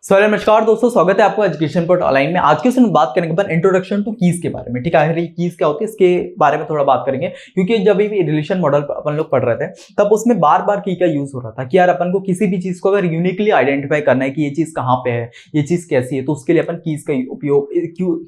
नमस्कार दोस्तों, स्वागत है आपको एजुकेशन पोर्ट ऑनलाइन में। आज के इसमें बात करेंगे अपन इंट्रोडक्शन टू कीज के बारे में। ठीक है, कीज क्या होती है इसके बारे में थोड़ा बात करेंगे, क्योंकि जब भी रिलेशन मॉडल अपन लोग पढ़ रहे थे तब उसमें बार बार की का यूज हो रहा था कि यार अपन को किसी भी चीज को अगर यूनिकली आइडेंटिफाई करना है कि ये चीज कहाँ पे है, ये चीज कैसी है, तो उसके लिए अपन कीज का उपयोग,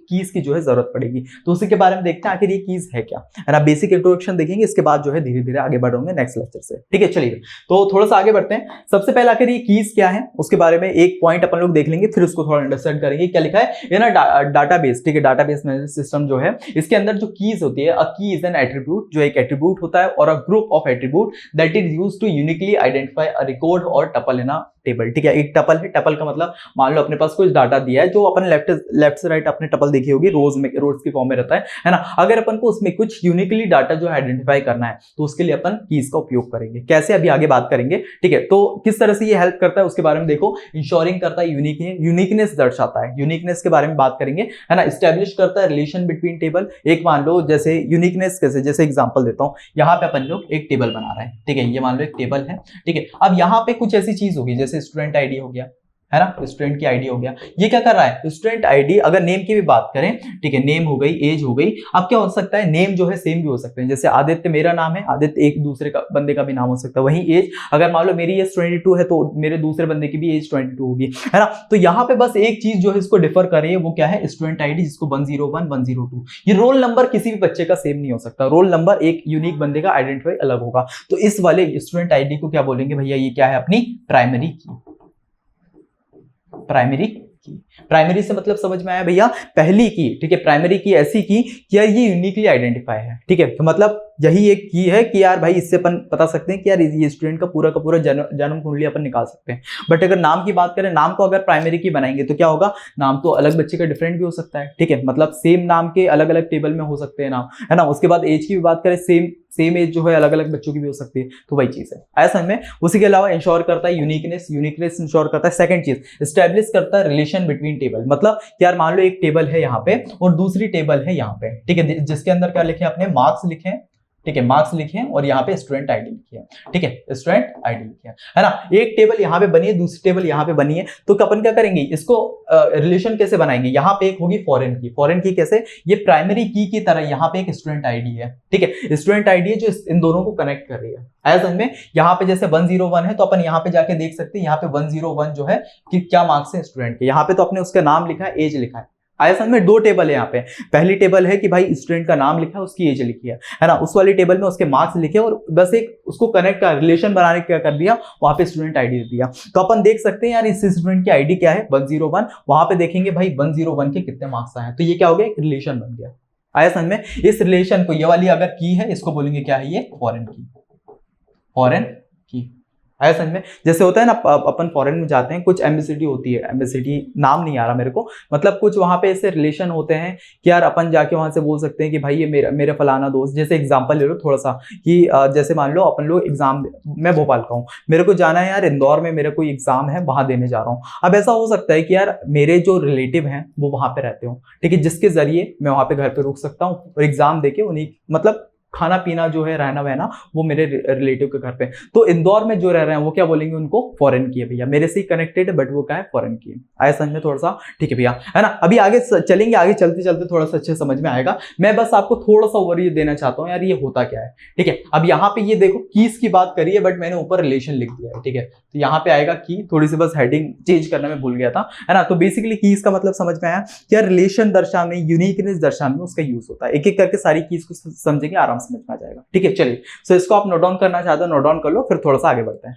कीज की जो है जरूरत पड़ेगी। तो उसी के बारे में देखते हैं आखिर ये कीज है क्या, है ना। बेसिक इंट्रोडक्शन देखेंगे, इसके बाद जो है धीरे धीरे आगे बढ़ोगे नेक्स्ट लेक्चर से। ठीक है, चलिए तो थोड़ा सा आगे बढ़ते हैं। सबसे पहले आखिर ये कीज क्या है उसके बारे में एक पॉइंट अपन लोग देख लेंगे, फिर उसको थोड़ा अंडरस्टैंड करेंगे। क्या लिखा है ये ना, डाटाबेस। ठीक है, डाटाबेस मैनेजमेंट सिस्टम जो है इसके अंदर जो कीज होती है, अ की इज एन एट्रीब्यूट, जो एक एट्रीब्यूट होता है, और a group of attribute that is used to uniquely identify a record और टपल इन अ टेबल। ठीक है, एक टपल है, टपल का मतलब मान लो अपने पास कुछ डाटा दिया है, जो अपन लेफ्ट से राइट अपने टपल देखी होगी, रोज के फॉर्म में रहता है ना। अगर अपन को उसमें कुछ यूनिकली डाटा जो आइडेंटिफाई करना है तो उसके लिए अपन कीज का उपयोग करेंगे। कैसे, अभी आगे बात करेंगे। ठीक है, तो किस तरह से ये हेल्प करता है उसके बारे में देखो। इंश्योरिंग करता है यूनिकनेस दर्शाता है, यूनिकनेस के बारे में बात करेंगे, है ना। एस्टेब्लिश करता है रिलेशन बिटवीन टेबल। एक मान लो जैसे यूनिकनेस कैसे, जैसे एग्जांपल देता हूं, यहाँ पे अपन लोग एक टेबल बना रहे हैं। ठीक है, ये मान लो एक टेबल है। ठीक है, अब यहाँ पे कुछ ऐसी चीज होगी जैसे स्टूडेंट आईडी हो गया, है ना, स्टूडेंट की आईडी हो गया। ये क्या कर रहा है, स्टूडेंट आईडी। अगर नेम की भी बात करें, ठीक है, नेम हो गई, एज हो गई। अब क्या हो सकता है, नेम जो है सेम भी हो सकते हैं, जैसे आदित्य मेरा नाम है, आदित्य एक दूसरे का बंदे का भी नाम हो सकता है। वही एज, अगर मान लो मेरी एज 22 है तो मेरे दूसरे बंदे की भी एज 22 होगी, है ना। तो यहाँ पे बस एक चीज जो है इसको डिफर कर रही है, वो क्या है, स्टूडेंट आईडी, जिसको 101 102। ये रोल नंबर किसी भी बच्चे का सेम नहीं हो सकता, रोल नंबर एक यूनिक बंदे का आइडेंटिफाई अलग होगा। तो इस वाले स्टूडेंट आईडी को क्या बोलेंगे भैया, ये क्या है, अपनी प्राइमरी की। प्राइमरी की, प्राइमरी से मतलब समझ में आया भैया, पहली की। ठीक है, प्राइमरी की ऐसी की कि यार ये यूनिकली आइडेंटिफाई है। ठीक है, तो मतलब यही एक की है कि यार भाई इससे अपन बता सकते हैं कि यार ये स्टूडेंट का पूरा जन्म कुंडली अपन निकाल सकते हैं। बट अगर नाम की बात करें, नाम को अगर प्राइमरी की बनाएंगे तो क्या होगा, नाम तो अलग बच्चे का डिफरेंट भी हो सकता है। ठीक है, मतलब सेम नाम के अलग अलग टेबल में हो सकते हैं नाम, है ना। उसके बाद एज की भी बात करें, सेम एज जो है अलग अलग बच्चों की भी हो सकती है। तो वही चीज है ऐसा में। उसी के अलावा इंश्योर करता है यूनिकनेस इंश्योर करता है। सेकंड चीज, एस्टैब्लिश करता है रिलेशन बिटवीन टेबल। मतलब यार मान लो एक टेबल है यहाँ पे और दूसरी टेबल है यहाँ पे। ठीक है, जिसके अंदर क्या लिखे, अपने मार्क्स लिखे। ठीक है, मार्क्स लिखे हैं और यहाँ पे स्टूडेंट आईडी लिखी है। ठीक है, स्टूडेंट आईडी लिखी है ना। एक टेबल यहाँ पे बनी है, दूसरी टेबल यहाँ पे बनी है, तो अपन क्या करेंगे, इसको रिलेशन कैसे बनाएंगे। यहाँ पे एक होगी फॉरेन की। फॉरेन की कैसे, ये प्राइमरी की तरह यहाँ पे एक स्टूडेंट आईडी है। ठीक है, स्टूडेंट आईडी है जो इन दोनों को कनेक्ट कर रही है। ऐसा में यहाँ पे जैसे 101 है तो अपन यहाँ पे जाके देख सकते हैं, यहाँ पे 101 जो है कि क्या मार्क्स है स्टूडेंट के। यहाँ पे तो अपने उसका नाम लिखा है, एज लिखा है। ऐसा में दो टेबल है यहाँ पे। पहली टेबल है कि भाई स्टूडेंट का नाम लिखा है, उसकी एज लिखी है ना। उस वाली टेबल में उसके मार्क्स लिखे और बस एक उसको कनेक्ट का रिलेशन बनाने क्या कर दिया, वहां पे स्टूडेंट आईडी दे दिया। तो अपन देख सकते हैं यार इस स्टूडेंट की आईडी क्या है, 101। वहां पे देखेंगे भाई 101 के कितने मार्क्स आए हैं, तो ये क्या हो गया, एक रिलेशन बन गया। आया समझ में। इस रिलेशन को, ये वाली अगर की है, इसको बोलेंगे क्या है, ये फॉरेन की। फॉरेन की आया समझ में। जैसे होता है ना, अपन फॉरेन में जाते हैं, कुछ एम्बेसिडी होती है, एम्बेसिडी नाम नहीं आ रहा मेरे को, मतलब कुछ वहां पे ऐसे रिलेशन होते हैं कि यार अपन जाके वहां से बोल सकते हैं कि भाई ये मेरा फलाना दोस्त। जैसे एग्जांपल ले लो थोड़ा सा कि जैसे मान लो अपन लोग एग्जाम, मैं भोपाल का हूँ, मेरे को जाना है यार इंदौर में, मेरा कोई एग्जाम है, वहां देने जा रहा हूँ। अब ऐसा हो सकता है कि यार मेरे जो रिलेटिव हैं वो वहां पे रहते हो, ठीक है, जिसके जरिए मैं वहां पे घर पे रुक सकता हूँ और एग्जाम देके उन्हीं, मतलब खाना पीना जो है, रहना वहना, वो मेरे रिलेटिव के घर पे। तो इंदौर में जो रह रहे हैं वो क्या बोलेंगे, उनको फॉरेन की है भैया, मेरे से ही कनेक्टेड है बट वो क्या है, फॉरेन की है। आया समझ में थोड़ा सा, ठीक है भैया, है ना। अभी आगे चलेंगे, आगे चलते चलते थोड़ा सा अच्छे समझ में आएगा। मैं बस आपको थोड़ा सा ओवरव्यू देना चाहता हूँ यार ये होता क्या है। ठीक है, अब यहाँ पे ये देखो कीज की बात करी है बट मैंने ऊपर रिलेशन लिख दिया है। ठीक है, तो यहाँ पे आएगा की, थोड़ी सी बस हेडिंग चेंज करना मैं भूल गया था, है ना। तो बेसिकली कीज का मतलब समझ में आया, क्या रिलेशन दर्शाने, यूनिकनेस दर्शाने में उसका यूज होता है। एक एक करके सारी कीज को समझेंगे, आराम समझ में आ जाएगा। ठीक है, चलिए, सो इसको आप नोट डाउन करना चाहते हो, नोट डाउन कर लो, फिर थोड़ा सा आगे बढ़ते हैं।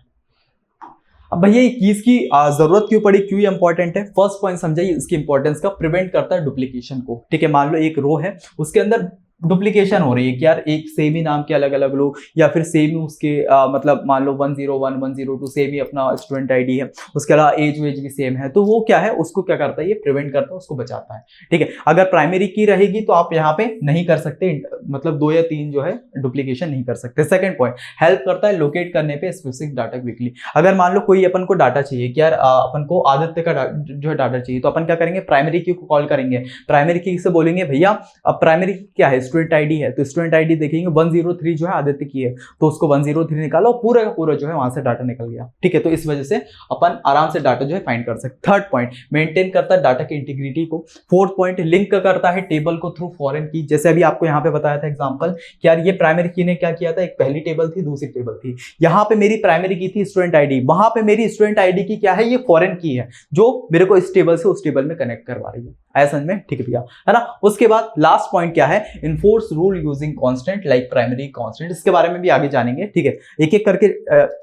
अब भैया ये कीज की जरूरत क्यों पड़ी, क्यों इंपॉर्टेंट है। फर्स्ट पॉइंट समझाइए इसकी इंपॉर्टेंस का, प्रिवेंट करता है डुप्लीकेशन को। ठीक है, मान लो एक रो है, उसके अंदर डुप्लीकेशन हो रही है कि यार एक सेम ही नाम के अलग अलग लोग, या फिर सेम ही उसके मतलब मान लो 101 102 सेम ही अपना स्टूडेंट आईडी है, उसके अलावा एज वेज भी सेम है, तो वो क्या है, उसको क्या करता है, ये प्रिवेंट करता है, उसको बचाता है। ठीक है, अगर प्राइमरी की रहेगी तो आप यहाँ पे नहीं कर सकते, मतलब 2 या 3 जो है डुप्लीकेशन नहीं कर सकते। सेकंड पॉइंट, हेल्प करता है लोकेट करने पे स्पेसिफिक डाटा क्विकली। अगर मान लो कोई अपन को डाटा चाहिए कि यार अपन को आदित्य का जो है डाटा चाहिए, तो अपन क्या करेंगे, प्राइमरी की को कॉल करेंगे। प्राइमरी की से बोलेंगे भैया, अब प्राइमरी क्या है, स्टूडेंट आईडी है, तो स्टूडेंट आईडी देखेंगे 103 जो है आदित्य की है, तो उसको 103 निकालो, पूरा का पूरा जो है वहां से डाटा निकल गया। ठीक है, तो इस वजह से अपन आराम से डाटा जो है फाइंड कर सकते। थर्ड पॉइंट, मेंटेन करता है डाटा की इंटीग्रिटी को। फोर्थ पॉइंट, लिंक करता है टेबल को थ्रू फॉरेन की। जैसे अभी आपको यहाँ पे बताया था एग्जांपल कि यार ये प्राइमरी की ने क्या किया था, एक पहली टेबल थी, दूसरी टेबल थी। यहाँ पे मेरी प्राइमरी की थी स्टूडेंट आईडी, वहां पे मेरी स्टूडेंट आईडी की क्या है, ये फॉरेन की है जो मेरे को इस टेबल से उस टेबल में कनेक्ट करवा रही है। आया समझ में? ठीक है भैया, है ना। उसके बाद लास्ट पॉइंट क्या है, enforce rule using constant like primary constant. इसके बारे में भी आगे जानेंगे। ठीक है, एक एक करके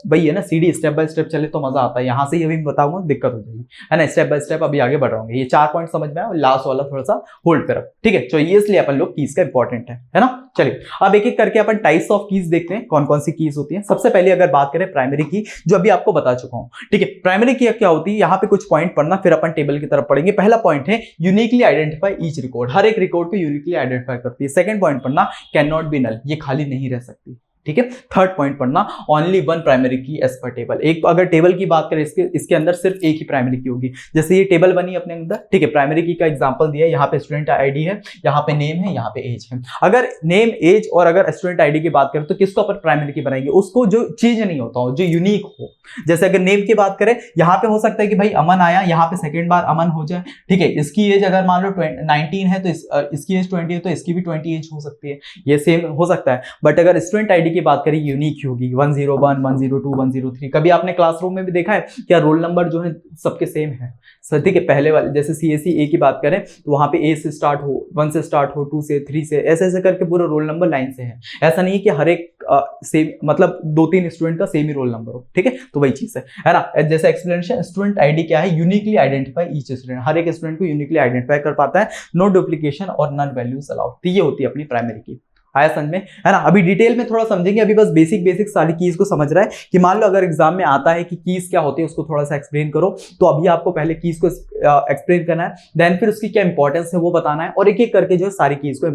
वही है ना, सीडी स्टेप बाय स्टेप चले तो मजा आता है। यहाँ से ये भी बताऊंगा दिक्कत हो जाएगी, है ना। स्टेप बाय स्टेप अभी आगे बढ़ रहा हूँ। ये 4 पॉइंट समझ में आया, लास्ट वाला थोड़ा सा होल्ड पे रख। ठीक है, तो ये इसलिए अपन लोग कीज का इंपॉर्टेंट है ना। चलिए अब एक एक करके अपन टाइप्स ऑफ कीज देखते हैं, कौन कौन सी कीज होती है। सबसे पहले अगर बात करें प्राइमरी की, जो अभी आपको बता चुका हूं। ठीक है, प्राइमरी की क्या होती है, यहाँ पे कुछ पॉइंट पढ़ना, फिर अपन टेबल की तरफ पढ़ेंगे। पहला पॉइंट है यूनिकली आइडेंटिफाई ईच रिकॉर्ड, हर एक रिकॉर्ड को यूनिकली आइडेंटिफाई करती है। सेकंड पॉइंट पढ़ना, कैन नॉट बी नल, ये खाली नहीं रह सकती। ठीक है, थर्ड पॉइंट पढ़ना, ओनली वन प्राइमरी की एज पर टेबल। एक अगर टेबल की बात करें, इसके अंदर सिर्फ एक ही प्राइमरी की होगी। जैसे ये टेबल बनी अपने अंदर, ठीक है, प्राइमरी की का एग्जांपल दिया है, यहाँ पे स्टूडेंट आईडी है, यहाँ पे नेम है, यहाँ पे एज है। अगर नेम, एज और अगर स्टूडेंट आईडी की बात करें तो किसको अपन प्राइमरी की बनाएंगे, उसको जो चीज नहीं होता हो, जो यूनिक हो। जैसे अगर नेम की बात करें, यहाँ पे हो सकता है कि भाई अमन आया, यहाँ पे सेकेंड बार अमन हो जाए। ठीक है, इसकी एज अगर मान लो 19 है तो इसकी एज 20 है, तो इसकी भी 20 एज हो सकती है, ये सेम हो सकता है। बट अगर स्टूडेंट आईडी की बात करें, यूनिक होगी, 101, 102, 103। कभी आपने क्लासरूम में भी देखा है क्या रोल नंबर जो है सबके सेम है। ठीक है, पहले वाले जैसे CSE A की बात करें तो वहां पे A से स्टार्ट हो, 1 से स्टार्ट हो, 2 से, 3 से, ऐसे ऐसे करके पूरा रोल नंबर लाइन से है। ऐसा नहीं है कि हर एक सेम, मतलब 2-3 स्टूडेंट का सेम ही रोल नंबर हो। ठीक है, तो वही चीज है ना। जैसे एक्सप्लेनेशन, स्टूडेंट आईडी क्या है, यूनिकली आइडेंटिफाई ईच स्टूडेंट, हर एक स्टूडेंट को यूनिकली आइडेंटिफाई कर पाता है। नो डुप्लीकेशन और नन वैल्यूज अलाउड। तो ये होती है अपनी प्राइमरी की। आया समझ में, है ना। अभी डिटेल में थोड़ा समझेंगे, अभी बस बेसिक सारी कीज को समझ रहा है कि मान लो अगर एग्जाम में आता है कि कीज क्या होती है, उसको थोड़ा सा एक्सप्लेन करो, तो अभी आपको पहले कीज को एक्सप्लेन करना है, देन फिर उसकी क्या इंपॉर्टेंस है वो बताना है, और एक एक करके जो है सारी कीज को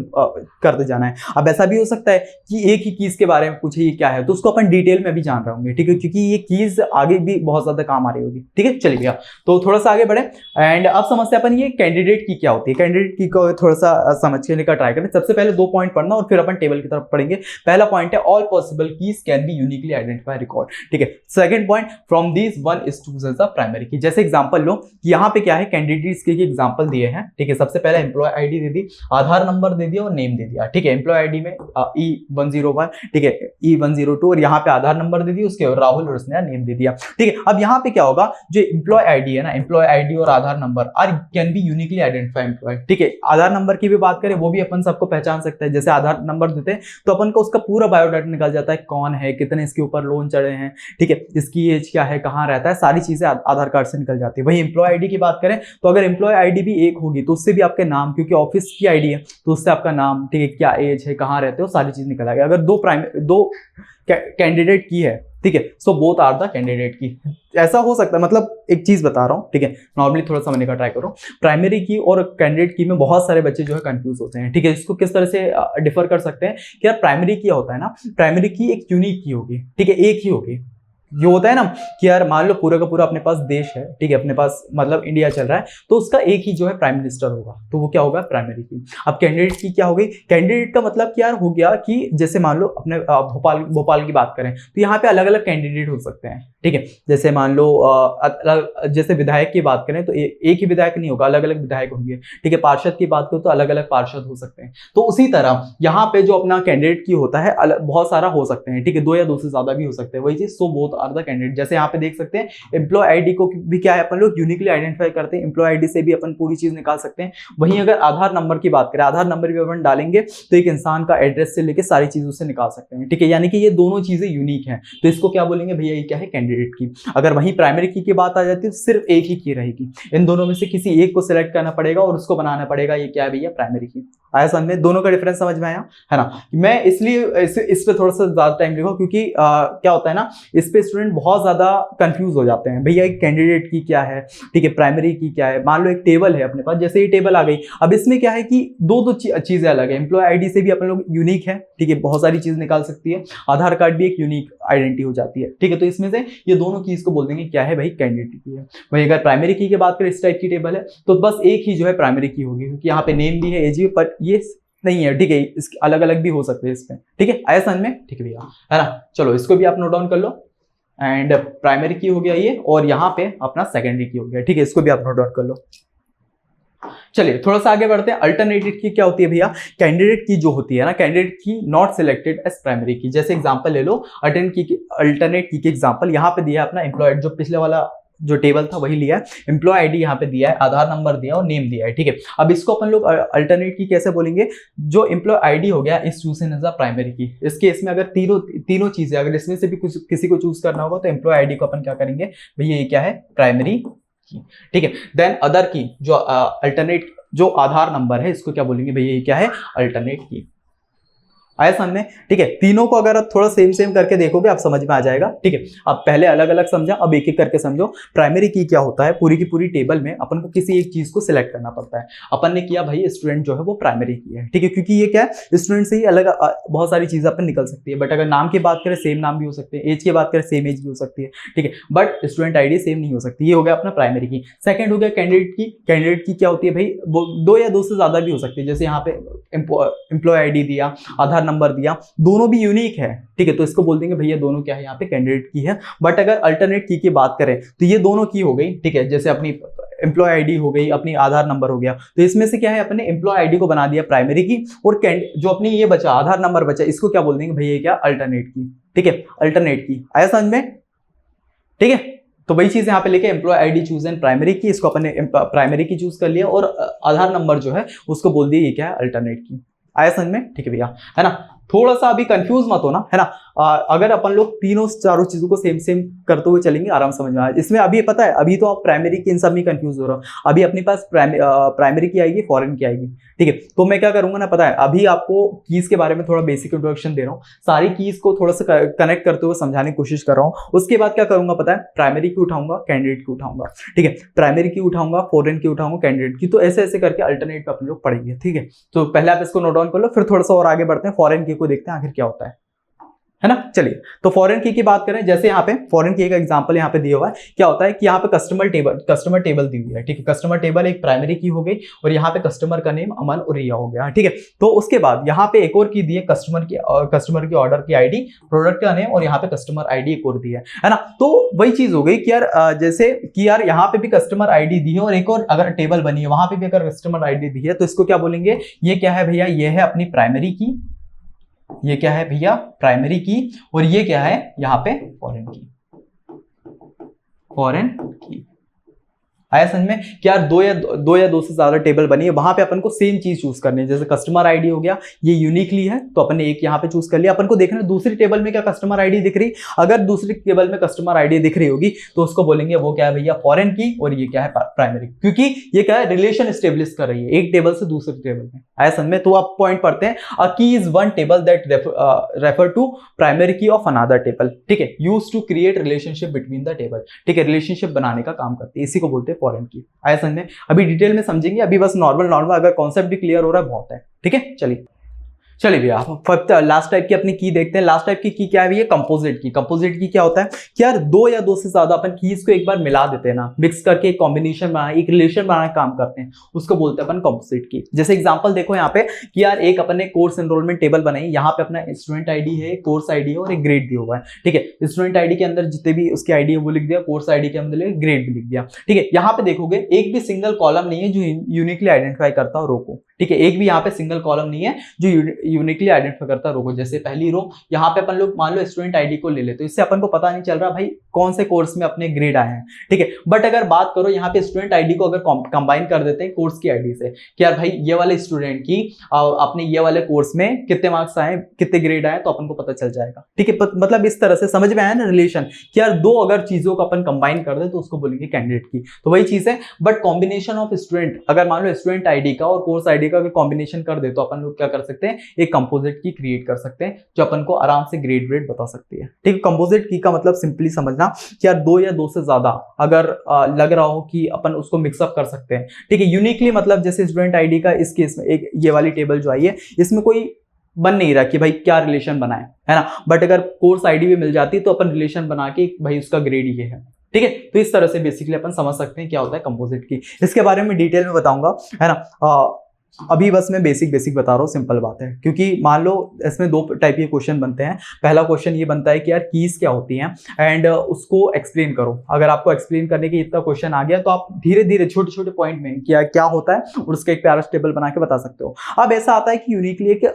करते जाना है। अब ऐसा भी हो सकता है कि एक ही कीज के बारे में पूछे ये क्या है, तो उसको अपन डिटेल में भी जान रहे होंगे। ठीक है, क्योंकि ये कीज आगे भी बहुत ज्यादा काम आ रही होगी। ठीक है, चलिए भैया, तो थोड़ा सा आगे बढ़े एंड अब समझते हैं अपन ये कैंडिडेट की क्या होती है। कैंडिडेट की को थोड़ा सा समझने का ट्राई करें। सबसे पहले 2 पॉइंट पढ़ना और फिर अपन टेबल की तरफ पढ़ेंगे। पहला पॉइंट है all possible keys can be uniquely identify record. ठीक है, second point, from these one is chosen the primary की। जैसे एग्जांपल लो कि यहाँ पे क्या है, कैंडिडेट्स के एग्जांपल दिए हैं। ठीक है, सबसे पहले एम्प्लॉय आईडी दे दी, आधार नंबर दे दिया और नेम दे दिया। ठीक है, एम्प्लॉय आईडी में E101, ठीक है, E102 और यहाँ पे आधार नंबर दे दिया, उसके राहुल और उसने नेम दे दिया। ठीक है, अब यहाँ पे क्या होगा, जो एम्प्लॉय आईडी है ना, एम्प्लॉय आईडी और Aadhaar number are can be uniquely identify employee. ठीक है, आधार नंबर की भी बात करें, वो भी अपन सबको पहचान सकते हैं। जैसे आधार नंबर देते हैं तो अपन को उसका पूरा बायोडाटा निकल जाता है, कौन है, कितने इसके ऊपर लोन चढ़े हैं, ठीक है, इसकी एज क्या है, कहाँ रहता है, सारी चीजें आधार कार्ड से निकल जाती है। वही एम्प्लॉय आईडी की बात करें तो अगर एम्प्लॉय आईडी भी एक होगी तो उससे भी आपके नाम, क्योंकि ऑफिस की आईडी है तो उससे आपका नाम, ठीक है, क्या एज है, कहाँ रहते हो, सारी चीज निकल आएगी। अगर दो कैंडिडेट की है, ठीक है, so both are the candidate key. ऐसा हो सकता है, मतलब एक चीज बता रहा हूँ, ठीक है, नॉर्मली थोड़ा समझने का ट्राई करो। प्राइमरी की और कैंडिडेट की में बहुत सारे बच्चे जो है कंफ्यूज होते हैं। ठीक है, इसको किस तरह से डिफर कर सकते हैं कि यार प्राइमरी की होता है ना, प्राइमरी की एक यूनिक की होगी, ठीक है, एक ही होगी। ये होता है ना कि यार मान लो पूरा का पूरा अपने पास देश है, ठीक है, अपने पास मतलब इंडिया चल रहा है, तो उसका एक ही जो है प्राइम मिनिस्टर होगा, तो वो क्या होगा, प्राइमरी की। अब कैंडिडेट की क्या हो गई, कैंडिडेट का मतलब क्या हो गया कि जैसे मान लो अपने भोपाल की बात करें तो यहाँ पे अलग अलग कैंडिडेट हो सकते हैं। ठीक है, जैसे मान लो जैसे विधायक की बात करें तो एक ही विधायक नहीं होगा, अलग अलग विधायक होंगे। ठीक है, पार्षद की बात करो तो अलग अलग पार्षद हो सकते हैं। तो उसी तरह यहाँ पे जो अपना कैंडिडेट की होता है बहुत सारा हो सकते हैं। ठीक है, 2 या 2 से ज्यादा भी हो सकते हैं। वही चीज, so both are the candidate. जैसे यहाँ पे देख सकते हैं एम्प्लॉय आईडी को भी क्या है, अपन लोग यूनिकली आइडेंटिफाई करते हैं, एम्प्लॉय आईडी से भी अपन पूरी चीज निकाल सकते हैं। वहीं अगर आधार नंबर की बात करें, आधार नंबर भी अपन डालेंगे तो एक इंसान का एड्रेस से लेकर सारी चीजों से निकाल सकते हैं। ठीक है, यानी कि ये दोनों चीजें यूनिक हैं, तो इसको क्या बोलेंगे भैया, ये क्या है, कैंडिडेट की। अगर वहीं प्राइमरी की बात आ जाती है तो सिर्फ एक ही की रहेगी, इन दोनों में से किसी एक को सिलेक्ट करना पड़ेगा और उसको बनाना पड़ेगा, ये क्या है भैया, प्राइमरी की। आया समझ में, दोनों का डिफरेंस समझ में आया, है ना। मैं इसलिए इस पे थोड़ा सा ज्यादा टाइम लिखा क्योंकि क्या होता है ना, इस पे स्टूडेंट बहुत ज्यादा कंफ्यूज हो जाते हैं, भैया एक कैंडिडेट की क्या है, ठीक है, प्राइमरी की क्या है। मान लो एक टेबल है अपने पास, जैसे ये टेबल आ गई, अब इसमें क्या है कि दो चीजें अलग है। एम्प्लॉय आईडी से भी अपन लोग यूनिक है, ठीक है, बहुत सारी चीज निकाल सकती है। आधार कार्ड भी एक यूनिक आइडेंटिटी हो जाती है। ठीक है, तो इसमें से ये दोनों चीज को बोल देंगे क्या है भाई, कैंडिडेट की है। वही अगर प्राइमरी की बात करें, इस टाइप की टेबल है तो बस एक ही जो है प्राइमरी की होगी, क्योंकि यहाँ पे नेम भी है, एज भी, पर ये नहीं है, ठीक है, इसके अलग अलग भी हो सकते हैं इसमें, ठीक है, आया समझ में, ठीक है भैया, है ना। चलो इसको भी आप नोट डाउन कर लो। एंड प्राइमरी की हो गया ये, और यहाँ पे अपना सेकेंडरी की हो गया, ठीक है, इसको भी आप नोट डाउन कर लो। चलिए थोड़ा सा आगे बढ़ते हैं। अल्टरनेटेड की क्या होती है भैया, कैंडिडेट की जो होती है ना, कैंडिडेट की नॉट सिलेक्टेड एज प्राइमरी की। जैसे एग्जांपल ले लो, अल्टरनेट की एग्जांपल यहाँ पे दिया है अपना एम्प्लॉयड, जो पिछले वाला जो टेबल था वही लिया है, एम्प्लॉय आईडी यहाँ पे दिया है, आधार नंबर दिया और नेम दिया है, ठीक है। अब इसको अपन लोग अल्टरनेट की कैसे बोलेंगे, जो एम्प्लॉय आईडी हो गया इस चूज एज अ प्राइमरी की। इस केस में अगर तीनों चीजें, अगर इसमें से भी कुछ किसी को चूज करना होगा तो एम्प्लॉय आईडी को अपन क्या करेंगे भैया, ये क्या है, प्राइमरी की, ठीक है। देन अदर की जो अल्टरनेट जो आधार नंबर है, इसको क्या बोलेंगे भैया, ये क्या है, अल्टरनेट की। आया सामने, ठीक है। तीनों को अगर आप थोड़ा सेम करके देखोगे आप समझ में आ जाएगा, ठीक है। अब पहले अलग अलग समझा, अब एक एक करके समझो। प्राइमरी की क्या होता है, पूरी की पूरी टेबल में अपन को किसी एक चीज को सिलेक्ट करना पड़ता है। अपन ने किया भाई स्टूडेंट जो है वो प्राइमरी की है, ठीक है, क्योंकि ये क्या है, स्टूडेंट से ही अलग बहुत सारी चीजें अपन निकल सकती है। बट अगर नाम की बात करें सेम नाम भी हो सकते हैं, एज की बात करें सेम एज भी हो सकती है, ठीक है, बट स्टूडेंट आईडी सेम नहीं हो सकती। ये हो गया अपना प्राइमरी की। सेकंड हो गया कैंडिडेट की। कैंडिडेट की क्या होती है भाई, दो या दो से ज्यादा भी हो सकती है। जैसे यहाँ पे एम्प्लॉय आईडी दिया, आधार नंबर दिया, दोनों भी यूनिक है, ठीक है, तो इसको बोल देंगे भैया दोनों क्या है, यहाँ पे कैंडिडेट की है। बट अगर अल्टरनेट की बात करें तो ये दोनों की हो गई, ठीक है, जैसे अपनी एम्प्लॉय आईडी हो गई, अपनी आधार नंबर हो गया, तो इसमें से क्या है, अपने एम्प्लॉय आईडी को बना दिया प्राइमरी की, और जो अपनी ये बचा आधार नंबर बचा, इसको क्या बोल देंगे भैया, क्या, अल्टरनेट की, ठीक है, अल्टरनेट की। आया समझ में, ठीक है। तो वही चीज यहाँ पे लेके employ ID choose and primary key, इसको अपने प्राइमरी की चूज कर लिया, और आधार नंबर जो है उसको बोल दिया ये क्या है, अल्टरनेट की। आया समझ में, ठीक है भैया, है ना। थोड़ा सा अभी कंफ्यूज मत होना, है ना। अगर अपन लोग तीनों चारों चीजों को सेम करते हुए चलेंगे आराम समझ में आए। इसमें अभी पता है, अभी तो आप प्राइमरी की इन सब में कंफ्यूज हो रहा हो। अभी अपने पास प्राइमरी की आएगी, फॉरेन की आएगी, ठीक है। तो मैं क्या करूंगा ना, पता है, अभी आपको कीज के बारे में थोड़ा बेसिक इंट्रोडक्शन दे रहा हूँ, सारी कीज को थोड़ा सा कनेक्ट करते हुए समझाने की कोशिश कर रहा हूँ। उसके बाद क्या करूंगा पता है, प्राइमरी की उठाऊंगा, कैंडिडेट की उठाऊंगा, ठीक है, प्राइमरी की उठाऊंगा, फॉरेन की उठाऊंगा, कैंडिडेट की, तो ऐसे ऐसे करके अल्टरनेट पे अपन लोग पढ़ेंगे, ठीक है। तो पहले आप इसको नोट डाउन कर लो, फिर थोड़ा सा और आगे बढ़ते हैं, फॉरेन की को देखते हैं आखिर क्या होता है ना। चलिए, तो फॉरेन की बात करें, जैसे यहाँ पे फॉरेन की का एग्जांपल यहाँ पे दिया हुआ है। क्या होता है कि यहाँ पे कस्टमर टेबल दी हुई है, ठीक है, कस्टमर टेबल एक प्राइमरी की हो गई, और यहाँ पे कस्टमर का नेम अमन और रिया हो गया, ठीक है। तो उसके बाद यहाँ पे एक और की दी है, कस्टमर की ऑर्डर की आईडी, प्रोडक्ट का नेम, और यहाँ पे कस्टमर आईडी एक और दी है ना। तो वही चीज हो गई कि यार जैसे कि यार यहाँ पे भी कस्टमर आईडी दी है, और एक और अगर टेबल बनी है वहां पे भी अगर कस्टमर आईडी दी है, तो इसको क्या बोलेंगे, ये क्या है भैया, ये है अपनी प्राइमरी की, ये क्या है भैया, प्राइमरी की, और ये क्या है यहाँ पे, फॉरेन की, फॉरेन की। आया समझ में कि यार दो या दो से ज्यादा टेबल बनी है, वहां पे अपन को सेम चीज चूज करनी है। जैसे कस्टमर आईडी हो गया, ये यूनिकली है, तो अपन ने एक यहाँ पे चूज कर लिया। अपन को देखना है दूसरी टेबल में क्या कस्टमर आईडी दिख रही, अगर दूसरी टेबल में कस्टमर आईडी दिख रही होगी तो उसको बोलेंगे वो क्या है भैया, फॉरेन की, और ये क्या है, प्राइमरी, क्योंकि ये क्या है, रिलेशन स्टेब्लिश कर रही है एक टेबल से दूसरी टेबल में। आया समझ में। तो आप पॉइंट पढ़ते हैं, a key is one table that refer to primary key of another table, ठीक है, used to create relationship between the table, ठीक है, रिलेशनशिप बनाने का काम करती है, इसी को बोलते हैं फॉरेन की। आया समझ में। अभी डिटेल में समझेंगे, अभी बस नॉर्मल अगर कॉन्सेप्ट भी क्लियर हो रहा है बहुत है, ठीक है। चलिए भैया, फिफ्थ लास्ट टाइप की अपनी की देखते हैं। लास्ट टाइप की क्या है भैया, कंपोजिट की। कंपोजिट की क्या होता है कि यार दो या दो से ज्यादा अपन कीज को एक बार मिला देते हैं ना, मिक्स करके एक कॉम्बिनेशन बनाना, एक रिलेशन बनाने का काम करते हैं, उसको बोलते हैं अपन कंपोजिट की। जैसे एग्जांपल देखो यहाँ पे कि यार एक अपन ने कोर्स एनरोलमेंट टेबल बनाई, यहाँ पे अपना स्टूडेंट आईडी है, कोर्स आईडी है, और एक ग्रेड दिया हुआ है, ठीक है। स्टूडेंट आईडी के अंदर जितने भी उसकी आईडी है वो लिख दिया, कोर्स आईडी के अंदर ग्रेड भी लिख दिया, ठीक है। यहाँ पे देखोगे एक भी सिंगल कॉलम नहीं है जो यूनिकली आइडेंटिफाई करता हो रो को, ठीक है, एक भी यहाँ पे सिंगल कॉलम नहीं है जो यूनिकली आइडेंटिफाई करता रो को। जैसे पहली रो यहाँ पे अपन लोग मान लो स्टूडेंट आईडी को ले ले, तो इससे अपन को पता नहीं चल रहा भाई कौन से कोर्स में अपने ग्रेड आए हैं, ठीक है। बट अगर बात करो यहाँ पे स्टूडेंट आईडी को अगर कंबाइन कर देते हैं कोर्स की आईडी से कि यार भाई ये वाले स्टूडेंट की अपने ये वाले कोर्स में कितने मार्क्स आए, कितने ग्रेड आए, तो अपन को पता चल जाएगा, ठीक है। मतलब इस तरह से समझ में आया ना रिलेशन कि यार दो अगर चीजों को अपन कंबाइन कर दे तो उसको बोलेंगे कैंडिडेट की। तो वही चीज है, बट कॉम्बिनेशन ऑफ स्टूडेंट, अगर मान लो स्टूडेंट आईडी का और कोर्स आईडी का कॉम्बिनेशन कर दे तो अपन लोग क्या कर सकते हैं, एक कंपोजिट की क्रिएट कर सकते हैं जो अपन को आराम से ग्रेड व्रेड बता सकती है, ठीक है। कंपोजिट की का मतलब सिंपली समझना कि यार दो या दो से ज्यादा अगर लग रहा हो कि अपन उसको मिक्सअप कर सकते हैं, ठीक है। यूनिकली मतलब जैसे स्टूडेंट आईडी का इस केस में एक ये वाली टेबल जो आई है इसमें कोई बन नहीं रहा कि भाई क्या रिलेशन बनाए, है ना। बट अगर कोर्स आईडी भी मिल जाती तो अपन रिलेशन बना के भाई उसका ग्रेड ये है, ठीक है। तो इस तरह से बेसिकली अपन समझ सकते हैं क्या होता है कंपोजिट की। इसके बारे में डिटेल में बताऊंगा, है ना। अभी बस मैं बेसिक बता रहा हूँ, सिंपल बात है, क्योंकि मान लो इसमें दो टाइप के क्वेश्चन बनते हैं। पहला क्वेश्चन ये बनता है कि यार कीज क्या होती हैं एंड उसको एक्सप्लेन करो। अगर आपको एक्सप्लेन करने की इतना क्वेश्चन आ गया तो आप धीरे धीरे छोटे छोटे पॉइंट में क्या होता है और उसका एक प्यारा टेबल बना के बता सकते हो। अब ऐसा आता है कि यूनिकली एक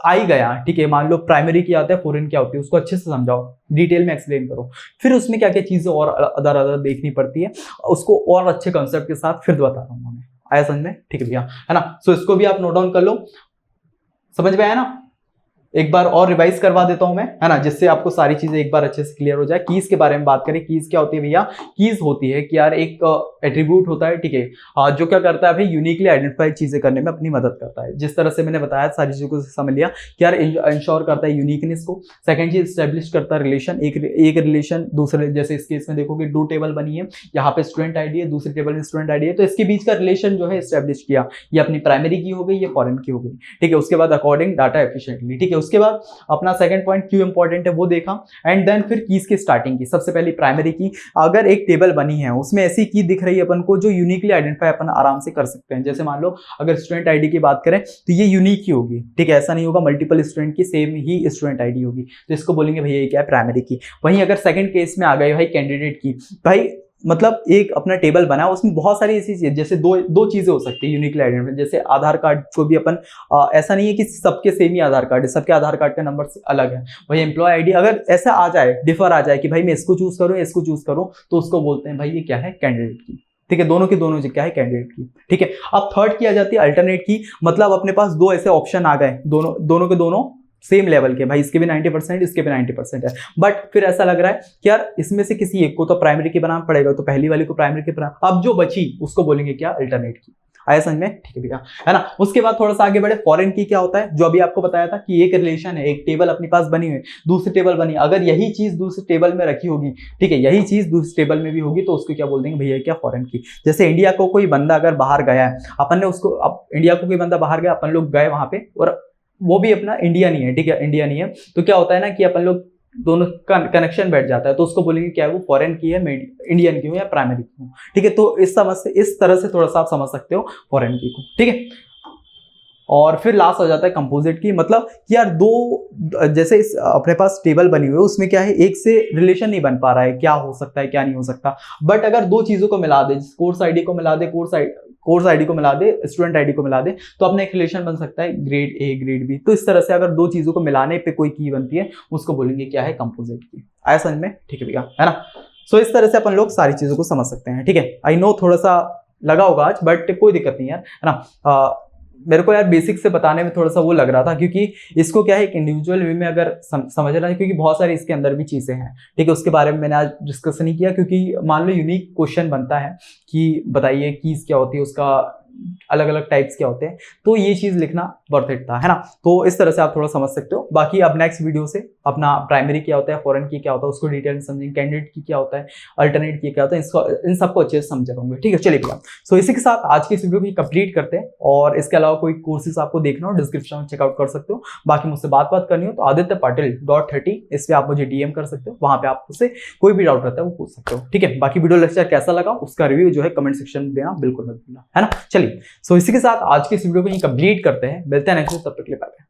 आई गया, ठीक है, मान लो प्राइमरी क्या होता है, फॉरेन क्या होती है, उसको अच्छे से समझाओ, डिटेल में एक्सप्लेन करो, फिर उसमें क्या क्या चीजें और अदर देखनी पड़ती है, उसको और अच्छे कंसेप्ट के साथ फिर बता रहा हूँ मैं। आया समझ में? ठीक है भैया, है ना। सो इसको भी आप नोट डाउन कर लो, समझ में आया ना। एक बार और रिवाइज करवा देता हूं मैं, है ना, जिससे आपको सारी चीजें एक बार अच्छे से क्लियर हो जाए। कीज के बारे में बात करें, कीज क्या होती है भैया? कीज होती है कि यार एक एट्रीब्यूट होता है, ठीक है, जो क्या करता है भाई, यूनिकली आइडेंटिफाइड चीजें करने में अपनी मदद करता है। जिस तरह से मैंने बताया सारी चीजों को समझ लिया कि यार इंश्योर करता है यूनिकनेस को। सेकंड चीज, स्टैब्लिश करता है रिलेशन, एक रिलेशन दूसरे, जैसे इस केस में देखोगे दो टेबल बनी है, यहाँ पे स्टूडेंट आईडी है, दूसरी टेबल में स्टूडेंट आईडी है, तो इसके बीच का रिलेशन जो है स्टैब्लिश किया, ये अपनी प्राइमरी की हो गई, ये फॉरेन की हो गई, ठीक है। उसके बाद अकॉर्डिंग डाटा एफिशिएंटली, ठीक है। उसके बाद अपना सेकंड पॉइंट क्यों इंपॉर्टेंट है वो देखा, एंड देन फिर कीज की स्टार्टिंग की। सबसे पहले प्राइमरी की, अगर एक टेबल बनी है उसमें ऐसी की दिख रही है अपन को जो यूनिकली आइडेंटिफाई अपन आराम से कर सकते हैं। जैसे मान लो अगर स्टूडेंट आईडी की बात करें तो ये यूनिक ही होगी, ठीक है, ऐसा नहीं होगा मल्टीपल स्टूडेंट की सेम ही स्टूडेंट आईडी होगी, तो इसको बोलेंगे भैया ये क्या है, प्राइमरी की। वहीं अगर सेकंड केस में आ गए भाई कैंडिडेट की, भाई मतलब एक अपना टेबल बना, उसमें बहुत सारी ऐसी चीजें, जैसे दो चीजें हो सकती है यूनिकली आइडेंटिफाइड, जैसे आधार कार्ड को भी अपन ऐसा नहीं है कि सबके सेम ही आधार कार्ड है, सबके आधार कार्ड का नंबर अलग है। वही एम्प्लॉय आईडी अगर ऐसा आ जाए, डिफर आ जाए कि भाई मैं इसको चूज करूँ इसको चूज करूँ, तो उसको बोलते हैं भाई ये क्या है, कैंडिडेट की, ठीक है। दोनों की दोनों क्या है, कैंडिडेट की, ठीक है। अब थर्ड की आ जाती है अल्टरनेट की, मतलब अपने पास दो ऐसे ऑप्शन आ गए, दोनों के दोनों सेम लेवल के, भाई इसके भी 90% इसके भी 90% है, बट फिर ऐसा लग रहा है कि यार इसमें से किसी एक को तो प्राइमरी की बनाना पड़ेगा, तो पहली वाली को प्राइमरी की बना, अब जो बची उसको बोलेंगे क्या, अल्टरनेट की। आया समझ में? ठीक है भैया, है ना। उसके बाद थोड़ा सा आगे बढ़े, फॉरेन की क्या होता है, जो अभी आपको बताया था कि एक रिलेशन है, एक टेबल अपने पास बनी हुई, दूसरी टेबल बनी, अगर यही चीज दूसरी टेबल में रखी होगी, ठीक है, यही चीज दूसरी टेबल में भी होगी, तो उसको क्या बोल देंगे भैया, क्या, फॉरेन की। जैसे इंडिया को कोई बंदा अगर बाहर गया है, अपन ने उसको, अब इंडिया को कोई बंदा बाहर गया, अपन लोग गए वहां पे और वो भी अपना इंडिया नहीं है, ठीक है, इंडिया नहीं है, तो क्या होता है ना कि अपन लोग दोनों का कनेक्शन बैठ जाता है, तो उसको बोलेंगे क्या है, वो फॉरेन की है, इंडियन की हो या प्राइमरी की हो, ठीक है। तो इस तरह से थोड़ा सा आप समझ सकते हो फॉरेन की को, ठीक है। और फिर लास्ट हो जाता है कंपोजिट की, मतलब कि यार दो, जैसे इस अपने पास टेबल बनी हुई है, उसमें क्या है, एक से रिलेशन नहीं बन पा रहा है, क्या हो सकता है क्या नहीं हो सकता, बट अगर दो चीजों को मिला दे, कोर्स आईडी को मिला दे, कोर्स आईडी को मिला दे, स्टूडेंट आईडी को मिला दे, तो अपना एक रिलेशन बन सकता है ग्रेड ए ग्रेड बी। तो इस तरह से अगर दो चीजों को मिलाने पे कोई की बनती है, उसको बोलेंगे क्या है, कंपोजिट की। आया समझ में? ठीक है भैया, है ना। सो इस तरह से अपन लोग सारी चीजों को समझ सकते हैं, ठीक है। आई नो थोड़ा सा लगा होगा आज, बट कोई दिक्कत नहीं यार, है ना। मेरे को यार बेसिक से बताने में थोड़ा सा वो लग रहा था, क्योंकि इसको क्या है, एक इंडिविजुअल वे में अगर समझ रहा है, क्योंकि बहुत सारी इसके अंदर भी चीजें हैं, ठीक है, उसके बारे में मैंने आज डिस्कस नहीं किया, क्योंकि मान लो यूनिक क्वेश्चन बनता है कि बताइए कीज क्या होती है, उसका अलग अलग टाइप्स क्या होते हैं, तो ये चीज लिखना वर्थ इट था, है ना। तो इस तरह से आप थोड़ा समझ सकते हो। बाकी अब नेक्स्ट वीडियो से अपना प्राइमरी क्या होता है, फॉरेन की क्या होता है, उसको डिटेल में समझेंगे, कैंडिडेट की क्या होता है, अल्टरनेट की क्या होता है, इसको इन सबको अच्छे से समझ होंगे, ठीक है। चलिए भैया, सो इसी के साथ आज की इस वीडियो को कंप्लीट करते हैं, और इसके अलावा कोई कोर्सेज आपको देखना हो डिस्क्रिप्शन में चेकआउट कर सकते हो। बाकी मुझसे बात करनी हो तो adityapatil.30 इस पे आप मुझे डीएम कर सकते हो, वहां पे आप मुझसे कोई भी डाउट रहता है वो पूछ सकते हो, ठीक है। बाकी वीडियो लेक्चर कैसा लगा उसका रिव्यू जो है कमेंट सेक्शन में देना बिल्कुल मत भूलना, है ना। चलिए, सो इसी के साथ आज की इस वीडियो को यहीं कंप्लीट करते हैं, मिलते हैं नेक्स्ट, तब तक के लिए बाय।